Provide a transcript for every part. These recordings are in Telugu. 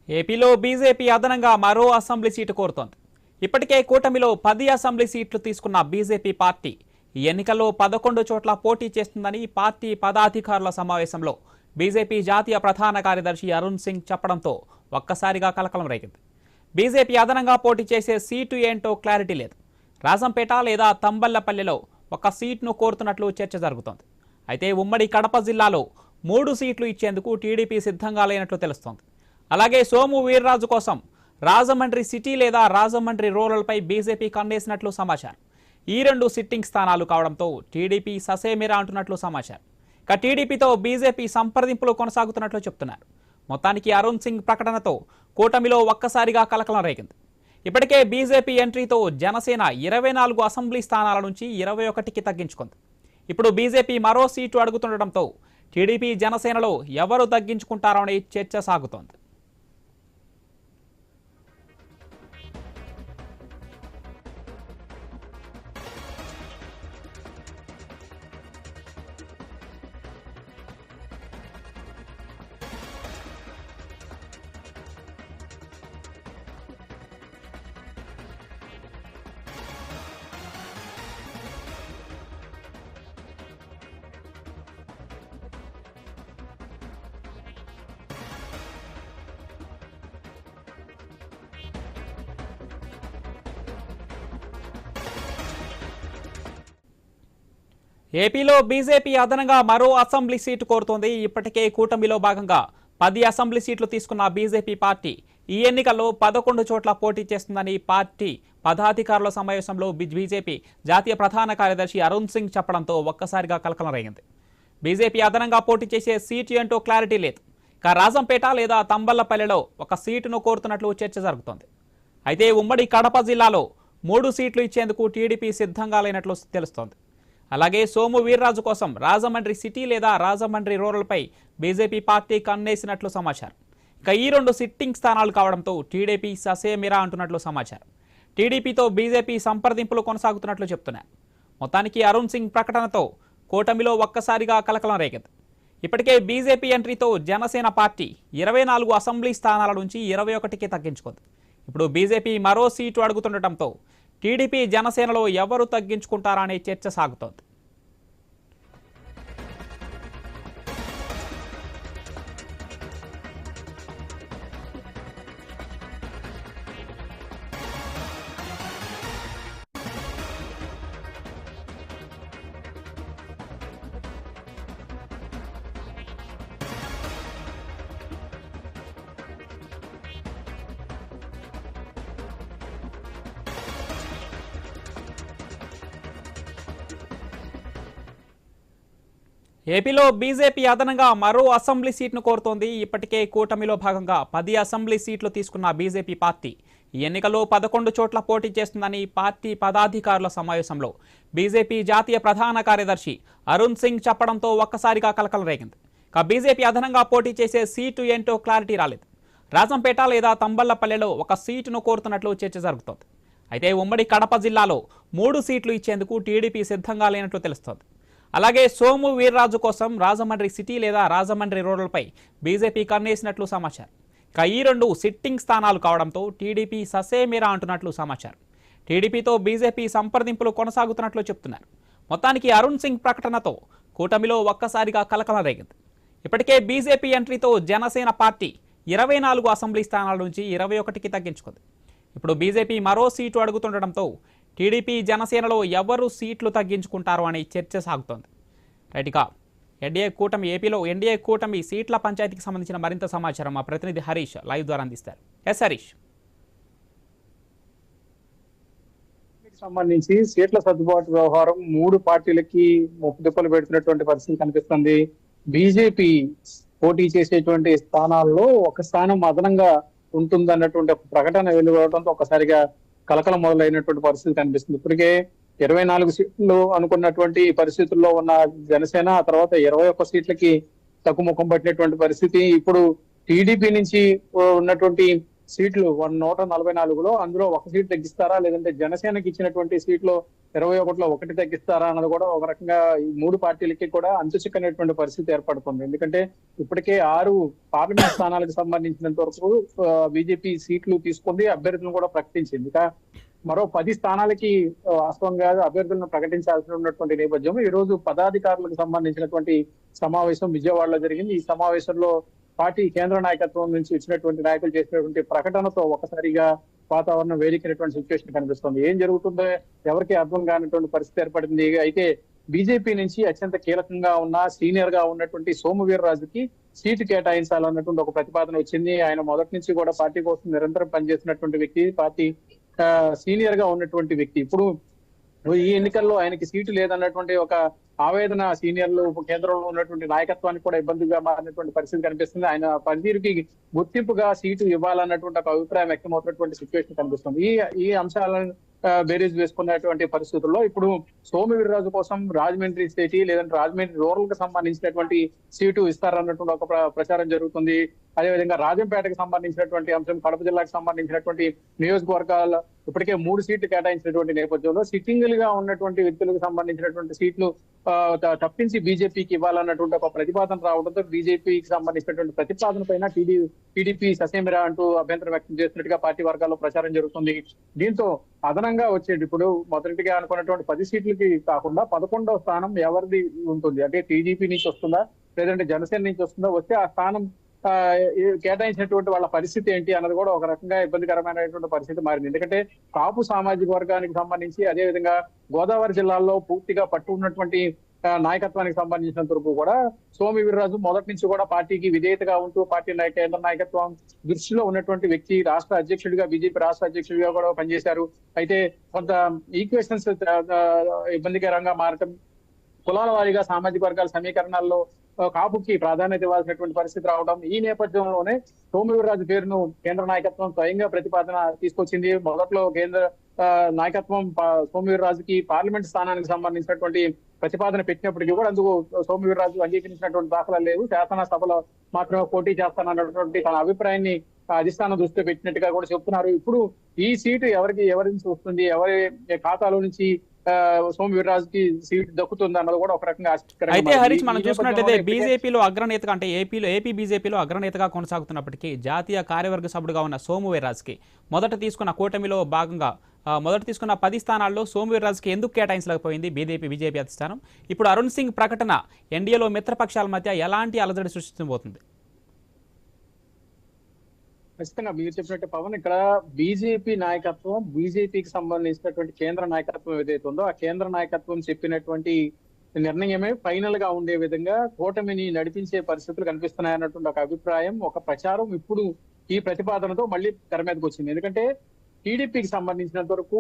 ఏపీలో బీజేపీ అదనంగా మరో అసెంబ్లీ సీటు కోరుతోంది. ఇప్పటికే కూటమిలో 10 అసెంబ్లీ సీట్లు తీసుకున్న బీజేపీ పార్టీ ఈ ఎన్నికల్లో 11 చోట్ల పోటీ చేస్తుందని పార్టీ పదాధికారుల సమావేశంలో బీజేపీ జాతీయ ప్రధాన కార్యదర్శి అరుణ్ సింగ్ చెప్పడంతో ఒక్కసారిగా కలకలం రేగింది. బీజేపీ అదనంగా పోటీ చేసే సీటు ఏంటో క్లారిటీ లేదు. రాజంపేట లేదా తంబళ్లపల్లెలో ఒక సీట్ను కోరుతున్నట్లు చర్చ జరుగుతోంది. అయితే ఉమ్మడి కడప జిల్లాలో 3 సీట్లు ఇచ్చేందుకు టీడీపీ సిద్ధంగా లేనట్లు తెలుస్తోంది. అలాగే సోము వీర్రాజు కోసం రాజమండ్రి సిటీ లేదా రాజమండ్రి రూరల్పై బీజేపీ కన్నేసినట్లు సమాచారం. ఈ 2 సిట్టింగ్ స్థానాలు కావడంతో టీడీపీ ససేమిరా అంటున్నట్లు సమాచారం. ఇక టీడీపీతో బీజేపీ సంప్రదింపులు కొనసాగుతున్నట్లు చెప్తున్నారు. మొత్తానికి అరుణ్ సింగ్ ప్రకటనతో కూటమిలో ఒక్కసారిగా కలకలం రేగింది. ఇప్పటికే బీజేపీ ఎంట్రీతో జనసేన 24 అసెంబ్లీ స్థానాల నుంచి 21కి తగ్గించుకుంది. ఇప్పుడు బీజేపీ మరో సీటు అడుగుతుండటంతో టీడీపీ జనసేనలో ఎవరు తగ్గించుకుంటారో అనే చర్చ సాగుతోంది. ఏపీలో బీజేపీ అదనంగా మరో అసెంబ్లీ సీటు కోరుతోంది. ఇప్పటికే కూటమిలో భాగంగా 10 అసెంబ్లీ సీట్లు తీసుకున్న బీజేపీ పార్టీ ఈ ఎన్నికల్లో 11 చోట్ల పోటీ చేస్తుందని పార్టీ పదాధికారుల సమావేశంలో బీజేపీ జాతీయ ప్రధాన కార్యదర్శి అరుణ్ సింగ్ చెప్పడంతో ఒక్కసారిగా కలకలం రేగింది. బీజేపీ అదనంగా పోటీ చేసే సీటు ఏంటో క్లారిటీ లేదు. ఇక రాజంపేట లేదా తంబళ్లపల్లెలో ఒక సీటును కోరుతున్నట్లు చర్చ జరుగుతోంది. అయితే ఉమ్మడి కడప జిల్లాలో 3 సీట్లు ఇచ్చేందుకు టీడీపీ సిద్ధంగా లేనట్లు తెలుస్తోంది. అలాగే సోము వీర్రాజు కోసం రాజమండ్రి సిటీ లేదా రాజమండ్రి రూరల్పై బీజేపీ పార్టీ కన్నేసినట్లు సమాచారం. ఇక ఈ 2 సిట్టింగ్ స్థానాలు కావడంతో టీడీపీ ససేమిరా అంటున్నట్లు సమాచారం. టీడీపీతో బీజేపీ సంప్రదింపులు కొనసాగుతున్నట్లు చెప్తున్నారు. మొత్తానికి అరుణ్ సింగ్ ప్రకటనతో కూటమిలో ఒక్కసారిగా కలకలం రేగింది. ఇప్పటికే బీజేపీ ఎంట్రీతో జనసేన పార్టీ 24 అసెంబ్లీ స్థానాల నుంచి 21కి తగ్గించుకుంది. ఇప్పుడు బీజేపీ మరో సీటు అడుగుతుండటంతో టీడీపీ జనసేనలో ఎవరు తగ్గించుకుంటారా అనే చర్చ సాగుతోంది. ఏపీలో బీజేపీ అదనంగా మరో అసెంబ్లీ సీట్ను కోరుతోంది. ఇప్పటికే కూటమిలో భాగంగా 10 అసెంబ్లీ సీట్లు తీసుకున్న బీజేపీ పార్టీ ఈ ఎన్నికల్లో 11 చోట్ల పోటీ చేస్తుందని పార్టీ పదాధికారుల సమావేశంలో బీజేపీ జాతీయ ప్రధాన కార్యదర్శి అరుణ్ సింగ్ చెప్పడంతో ఒక్కసారిగా కలకలం రేగింది. ఇక బీజేపీ అదనంగా పోటీ చేసే సీటు ఏంటో క్లారిటీ రాలేదు. రాజంపేట లేదా తంబళ్లపల్లెలో ఒక సీటును కోరుతున్నట్లు చర్చ జరుగుతోంది. అయితే ఉమ్మడి కడప జిల్లాలో 3 సీట్లు ఇచ్చేందుకు టీడీపీ సిద్ధంగా లేనట్లు తెలుస్తోంది. అలాగే సోము వీర్రాజు కోసం రాజమండ్రి సిటీ లేదా రాజమండ్రి రూరల్పై బీజేపీ కన్నేసినట్లు సమాచారం. ఇక ఈ 2 సిట్టింగ్ స్థానాలు కావడంతో టీడీపీ ససేమిరా అంటున్నట్లు సమాచారం. టీడీపీతో బీజేపీ సంప్రదింపులు కొనసాగుతున్నట్లు చెప్తున్నారు. మొత్తానికి అరుణ్ సింగ్ ప్రకటనతో కూటమిలో ఒక్కసారిగా కలకలం రేగింది. ఇప్పటికే బీజేపీ ఎంట్రీతో జనసేన పార్టీ 24 అసెంబ్లీ స్థానాల నుంచి 21కి తగ్గించుకుంది. ఇప్పుడు బీజేపీ మరో సీటు అడుగుతుండటంతో టీడీపీ జనసేనలో ఎవరు సీట్లు తగ్గించుకుంటారో అనే చర్చ సాగుతోంది. రైట్గా ఏపీలో ఎన్డీఏ కూటమి సీట్ల పంచాయతీకి సంబంధించిన మరింత సమాచారం మా ప్రతినిధి హరీష్ లైవ్ ద్వారా అందిస్తారు. ఎస్ హరీష్. సంబంధించి సీట్ల సర్దుబాటు వ్యవహారం 3 పార్టీలకి ముప్పుదిప్పలు పెడుతున్నటువంటి పరిస్థితి కనిపిస్తుంది. బీజేపీ పోటీ చేసేటువంటి స్థానాల్లో ఒక స్థానం అదనంగా ఉంటుందన్నటువంటి ప్రకటన వెలువడంతో ఒకసారిగా కలకలం మొదలైనటువంటి పరిస్థితి కనిపిస్తుంది. ఇప్పటికే 24 సీట్లు అనుకున్నటువంటి పరిస్థితుల్లో ఉన్న జనసేన ఆ తర్వాత 21 సీట్లకి తగ్గుముఖం పట్టినటువంటి పరిస్థితి. ఇప్పుడు టీడీపీ నుంచి ఉన్నటువంటి సీట్లు 144లో అందులో ఒక సీట్ తగ్గిస్తారా, లేదంటే జనసేనకి ఇచ్చినటువంటి సీట్లో 21లో ఒకటి తగ్గిస్తారా అన్నది కూడా ఒక రకంగా ఈ మూడు పార్టీలకి కూడా అంతుచిక్కనటువంటి పరిస్థితి ఏర్పడుతుంది. ఎందుకంటే ఇప్పటికే 6 పార్లమెంట్ స్థానాలకు సంబంధించినంత వరకు బీజేపీ సీట్లు తీసుకుంది, అభ్యర్థులను కూడా ప్రకటించింది. మరో 10 స్థానాలకి వాస్తవంగా అభ్యర్థులను ప్రకటించాల్సి ఉన్నటువంటి నేపథ్యంలో ఈ రోజు పదాధికారులకు సంబంధించినటువంటి సమావేశం విజయవాడలో జరిగింది. ఈ సమావేశంలో పార్టీ కేంద్ర నాయకత్వం నుంచి ఇచ్చినటువంటి నాయకులు చేసినటువంటి ప్రకటనతో ఒకసారిగా వాతావరణం వేడికినటువంటి సిచ్యువేషన్ కనిపిస్తుంది. ఏం జరుగుతుందో ఎవరికి అర్థం కానటువంటి పరిస్థితి ఏర్పడింది. అయితే బీజేపీ నుంచి అత్యంత కీలకంగా ఉన్న సీనియర్ గా ఉన్నటువంటి సోము వీర్రాజుకి సీటు కేటాయించాలన్నటువంటి ఒక ప్రతిపాదన వచ్చింది. ఆయన మొదటి నుంచి కూడా పార్టీ కోసం నిరంతరం పనిచేసినటువంటి వ్యక్తి, పార్టీ సీనియర్ గా ఉన్నటువంటి వ్యక్తి. ఇప్పుడు ఈ ఎన్నికల్లో ఆయనకి సీటు లేదన్నటువంటి ఒక ఆవేదన సీనియర్లు కేంద్రంలో ఉన్నటువంటి నాయకత్వానికి కూడా ఇబ్బందిగా మారినటువంటి పరిస్థితి కనిపిస్తుంది. ఆయన పనితీరుకి గుర్తింపుగా సీటు ఇవ్వాలన్నటువంటి ఒక అభిప్రాయం వ్యక్తమవుతున్నటువంటి సిచ్యువేషన్ కనిపిస్తుంది. ఈ అంశాలను బేరీజ్ వేసుకున్నటువంటి పరిస్థితుల్లో ఇప్పుడు సోము వీర్రాజు కోసం రాజమండ్రి సిటీ లేదంటే రాజమండ్రి రూరల్ కి సంబంధించినటువంటి సీటు ఇస్తారన్నటువంటి ఒక ప్రచారం జరుగుతుంది. అదేవిధంగా రాజంపేటకు సంబంధించినటువంటి అంశం, కడప జిల్లాకు సంబంధించినటువంటి నియోజకవర్గాల్లో ఇప్పటికే 3 సీట్లు కేటాయించినటువంటి నేపథ్యంలో సిట్టింగులు గా ఉన్నటువంటి వ్యక్తులకు సంబంధించినటువంటి సీట్లు తప్పించి బీజేపీకి ఇవ్వాలన్నటువంటి ఒక ప్రతిపాదన రావడంతో బీజేపీకి సంబంధించినటువంటి ప్రతిపాదన పైన టీడీపీ ససేమిరా అంటూ అభ్యంతరం వ్యక్తం చేస్తున్నట్టుగా పార్టీ వర్గాల్లో ప్రచారం జరుగుతుంది. దీంతో అదనంగా వచ్చేది ఇప్పుడు మొదటిగా అనుకున్నటువంటి 10 సీట్లకి కాకుండా 11వ స్థానం ఎవరిది ఉంటుంది అంటే టీడీపీ నుంచి వస్తుందా లేదంటే జనసేన నుంచి వస్తుందా, వస్తే ఆ స్థానం కేటాయించినటువంటి వాళ్ళ పరిస్థితి ఏంటి అన్నది కూడా ఒక రకంగా ఇబ్బందికరమైనటువంటి పరిస్థితి మారింది. ఎందుకంటే కాపు సామాజిక వర్గానికి సంబంధించి అదేవిధంగా గోదావరి జిల్లాలో పూర్తిగా పట్టు ఉన్నటువంటి నాయకత్వానికి సంబంధించినంత వరకు కూడా సోము వీర్రాజు మొదటి నుంచి కూడా పార్టీకి విధేయతగా ఉంటూ పార్టీ కేంద్ర నాయకత్వం దృష్టిలో ఉన్నటువంటి వ్యక్తి, రాష్ట్ర అధ్యక్షుడిగా బీజేపీ రాష్ట్ర అధ్యక్షుడిగా కూడా పనిచేశారు. అయితే కొంత ఈక్వేషన్స్ ఇబ్బందికరంగా మారటం, కులాల వారీగా సామాజిక వర్గాల సమీకరణాల్లో కాపుకి ప్రాధాన్యత ఇవ్వాల్సినటువంటి పరిస్థితి రావడం, ఈ నేపథ్యంలోనే సోము వీర్రాజు పేరును కేంద్ర నాయకత్వం స్వయంగా ప్రతిపాదన తీసుకొచ్చింది. మొదట్లో కేంద్ర నాయకత్వం సోము వీర్రాజుకి పార్లమెంట్ స్థానానికి సంబంధించినటువంటి ప్రతిపాదన పెట్టినప్పటికీ కూడా అందుకు సోము వీర్రాజు అంగీకరించినటువంటి దాఖలాలు లేవు. శాసనసభలో మాత్రమే పోటీ చేస్తానన్నటువంటి తన అభిప్రాయాన్ని అధిష్టానం దృష్టిలో పెట్టినట్టుగా కూడా చెప్తున్నారు. ఇప్పుడు ఈ సీటు ఎవరి నుంచి వస్తుంది, ఎవరి ఖాతాలో నుంచి సోము వీర్రాజుకి సీట్ దక్కుతుంది అన్నది కూడా ఒక రకంగా ఆసక్తికరంగా. అయితే హరీష్, మనం చూసినట్లయితే బీజేపీలో అగ్రనేతగా అంటే ఏపీ బీజేపీలో అగ్రనేతగా కొనసాగుతున్నప్పటికీ జాతీయ కార్యవర్గ సభ్యుడుగా ఉన్న సోము వీర్రాజుకి మొదట తీసుకున్న కూటమిలో భాగంగా మొదట తీసుకున్న 10 స్థానాల్లో సోము వీర్రాజుకి ఎందుకు కేటాయించలేకపోయింది బీజేపీ అధిష్టానం? ఇప్పుడు అరుణ్ సింగ్ ప్రకటన ఎన్డీఏలో మిత్రపక్షాల మధ్య ఎలాంటి అలజడి సృష్టించబోతుంది? ఖచ్చితంగా మీరు చెప్పినట్టు పవన్, ఇక్కడ బీజేపీ నాయకత్వం, బీజేపీకి సంబంధించినటువంటి కేంద్ర నాయకత్వం ఏదైతే ఉందో ఆ కేంద్ర నాయకత్వం చెప్పినటువంటి నిర్ణయమే ఫైనల్ గా ఉండే విధంగా కూటమిని నడిపించే పరిస్థితులు కనిపిస్తున్నాయన్నటువంటి ఒక అభిప్రాయం, ఒక ప్రచారం ఇప్పుడు ఈ ప్రతిపాదనతో మళ్ళీ తెర మీదకి వచ్చింది. ఎందుకంటే టీడీపీకి సంబంధించినంత వరకు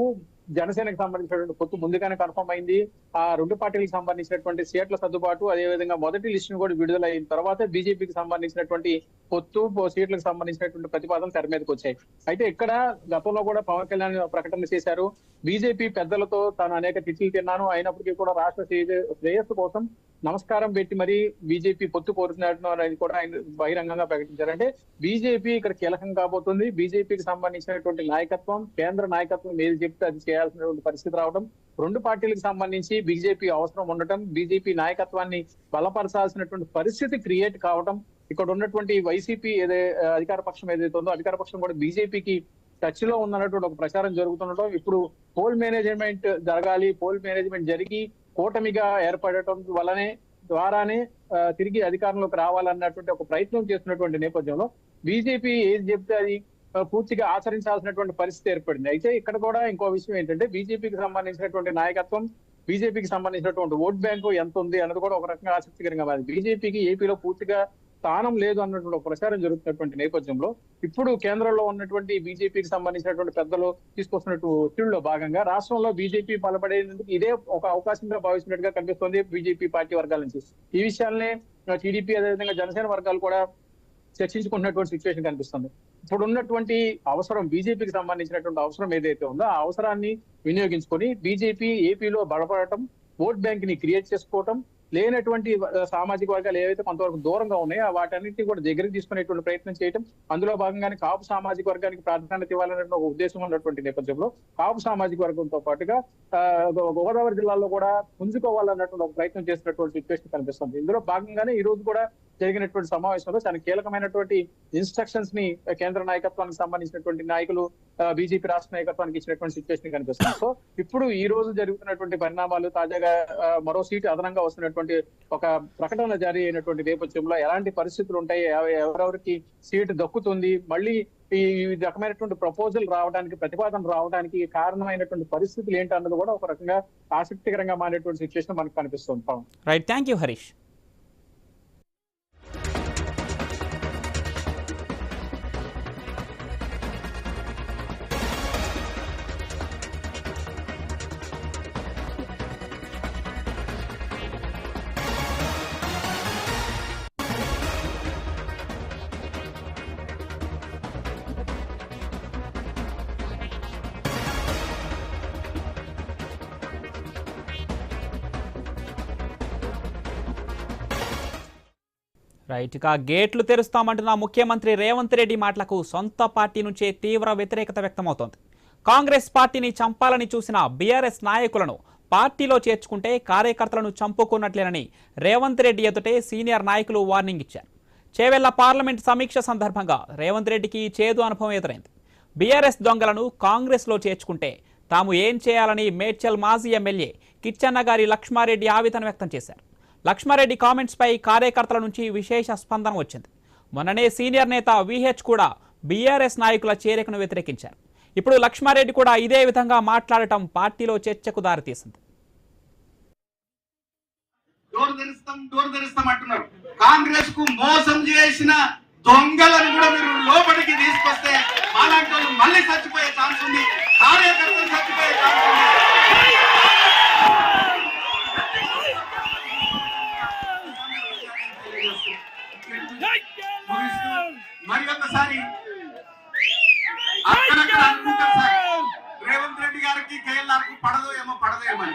జనసేనకు సంబంధించినటువంటి పొత్తు ముందుగానే కన్ఫర్మ్ అయింది. ఆ 2 పార్టీలకు సంబంధించినటువంటి సీట్ల సర్దుబాటు, అదేవిధంగా మొదటి లిస్టును కూడా విడుదలైన తర్వాత బీజేపీకి సంబంధించినటువంటి పొత్తు సీట్లకు సంబంధించినటువంటి ప్రతిపాదనలు తెర మీదకి వచ్చాయి. అయితే ఇక్కడ గతంలో కూడా పవన్ కళ్యాణ్ ప్రకటన చేశారు, బీజేపీ పెద్దలతో తాను అనేక తిట్లు తిన్నాను, అయినప్పటికీ కూడా రాష్ట్ర శ్రేయస్సు కోసం నమస్కారం పెట్టి మరి బీజేపీ పొత్తు కోరుతున్నట్టు అనేది కూడా ఆయన బహిరంగంగా ప్రకటించారు. అంటే బీజేపీ ఇక్కడ కీలకం కాబోతుంది. బీజేపీకి సంబంధించినటువంటి నాయకత్వం, కేంద్ర నాయకత్వం ఏది చెప్తే అది చేయాల్సినటువంటి పరిస్థితి రావడం, 2 పార్టీలకు సంబంధించి బీజేపీ అవసరం ఉండటం, బీజేపీ నాయకత్వాన్ని బలపరచాల్సినటువంటి పరిస్థితి క్రియేట్ కావడం, ఇక్కడ ఉన్నటువంటి వైసీపీ అధికార పక్షం ఏదైతే ఉందో అధికార పక్షం కూడా బీజేపీకి టచ్ లో ఉందన్నటువంటి ఒక ప్రచారం జరుగుతుండటం, ఇప్పుడు పోల్ మేనేజ్మెంట్ జరగాలి, పోల్ మేనేజ్మెంట్ జరిగి కూటమిగా ఏర్పడటం ద్వారానే తిరిగి అధికారంలోకి రావాలన్నటువంటి ఒక ప్రయత్నం చేస్తున్నటువంటి నేపథ్యంలో బీజేపీ ఏది చెప్తే అది పూర్తిగా ఆచరించాల్సినటువంటి పరిస్థితి ఏర్పడింది. అయితే ఇక్కడ కూడా ఇంకో విషయం ఏంటంటే బీజేపీకి సంబంధించినటువంటి నాయకత్వం, బీజేపీకి సంబంధించినటువంటి ఓట్ బ్యాంకు ఎంత ఉంది అన్నది కూడా ఒక రకంగా ఆసక్తికరంగా మారింది. బీజేపీకి ఏపీలో పూర్తిగా స్థానం లేదు అన్నటువంటి ఒక ప్రచారం జరుగుతున్నటువంటి నేపథ్యంలో ఇప్పుడు కేంద్రంలో ఉన్నటువంటి బీజేపీకి సంబంధించినటువంటి పెద్దలు తీసుకొస్తున్నట్టు ఒత్తిడిలో భాగంగా రాష్ట్రంలో బీజేపీ బలపడేందుకు ఇదే ఒక అవకాశంగా భావిస్తున్నట్టుగా కనిపిస్తోంది బీజేపీ పార్టీ వర్గాల నుంచి. ఈ విషయాలనే టీడీపీ అదేవిధంగా జనసేన వర్గాలు కూడా చర్చించుకుంటున్నటువంటి సిచ్యువేషన్ కనిపిస్తుంది. ఇప్పుడు ఉన్నటువంటి అవసరం, బీజేపీకి సంబంధించినటువంటి అవసరం ఏదైతే ఉందో ఆ అవసరాన్ని వినియోగించుకొని బీజేపీ ఏపీలో బలపడటం, ఓట్ బ్యాంక్ ని క్రియేట్ చేసుకోవటం, లేనటువంటి సామాజిక వర్గాలు ఏవైతే కొంతవరకు దూరంగా ఉన్నాయో వాటన్నిటిని కూడా దగ్గరికి తీసుకునేటువంటి ప్రయత్నం చేయడం, అందులో భాగంగానే కాపు సామాజిక వర్గానికి ప్రాధాన్యత ఇవ్వాలనే ఒక ఉద్దేశం ఉన్నటువంటి నేపథ్యంలో కాపు సామాజిక వర్గంతో పాటుగా గోదావరి జిల్లాలో కూడా పుంజుకోవాలన్నటువంటి ఒక ప్రయత్నం చేసినటువంటి సిచ్యువేషన్ కనిపిస్తుంది. ఇందులో భాగంగానే ఈ రోజు కూడా జరిగినటువంటి సమావేశంలో చాలా కీలకమైనటువంటి ఇన్స్ట్రక్షన్స్ ని కేంద్ర నాయకత్వానికి సంబంధించినటువంటి నాయకులు బీజేపీ రాష్ట్ర నాయకత్వానికి ఇచ్చినటువంటి సిచ్యువేషన్ కనిపిస్తుంది. సో ఇప్పుడు ఈ రోజు జరుగుతున్నటువంటి పరిణామాలు, తాజాగా మరో సీటు అదనంగా వస్తున్నటువంటి ఒక ప్రకటన జారీ అయినటువంటి నేపథ్యంలో ఎలాంటి పరిస్థితులు ఉంటాయి, ఎవరెవరికి సీటు దక్కుతుంది, మళ్ళీ ఈ రకమైనటువంటి ప్రపోజల్ రావడానికి, ప్రతిపాదన రావడానికి కారణమైనటువంటి పరిస్థితులు ఏంటి అన్నది కూడా ఒక రకంగా ఆసక్తికరంగా మారేటువంటి సిచ్యువేషన్ మనకు కనిపిస్తుంది. Pavan, right, thank you Harish. Right, ఇక గేట్లు తెరుస్తామంటున్న ముఖ్యమంత్రి రేవంత్ రెడ్డి మాటలకు సొంత పార్టీ నుంచే తీవ్ర వ్యతిరేకత వ్యక్తమవుతోంది. కాంగ్రెస్ పార్టీని చంపాలని చూసిన బీఆర్ఎస్ నాయకులను పార్టీలో చేర్చుకుంటే కార్యకర్తలను చంపుకున్నట్లేనని రేవంత్ రెడ్డి ఎదుటే సీనియర్ నాయకులు వార్నింగ్ ఇచ్చారు. చేవెళ్ల పార్లమెంట్ సమీక్ష సందర్భంగా రేవంత్ రెడ్డికి చేదు అనుభవం ఎదురైంది. బీఆర్ఎస్ దొంగలను కాంగ్రెస్లో చేర్చుకుంటే తాము ఏం చేయాలని మేడ్చల్ మాజీ ఎమ్మెల్యే కిచ్చన్న గారి లక్ష్మారెడ్డి ఆవేదన వ్యక్తం చేశారు. లక్ష్మారెడ్డి కామెంట్స్ పై కార్యకర్తల నుంచి విశేష స్పందన వచ్చింది. మొన్ననే సీనియర్ నేత విహెచ్ కూడా బీఆర్ఎస్ నాయకుల చేరికను వ్యతిరేకించారు. ఇప్పుడు లక్ష్మారెడ్డి కూడా ఇదే విధంగా మాట్లాడటం పార్టీలో చర్చకు దారితీసింది. కాంగ్రెస్ కు మోసం చేసిన దొంగలను కూడా మీరు లోపలికి తీసుకొస్తే అలాంటి వాళ్ళు మళ్ళీ చచ్చిపోయే ఛాన్స్ ఉంది, కార్యకర్తలు చచ్చిపోయే ఛాన్స్ ఉంది. మరి ఒకసారి అక్కడక్కడ అనుకుంటారు సార్, రేవంత్ రెడ్డి గారికి కేఎల్ఆర్ కు పడదో ఏమో అని.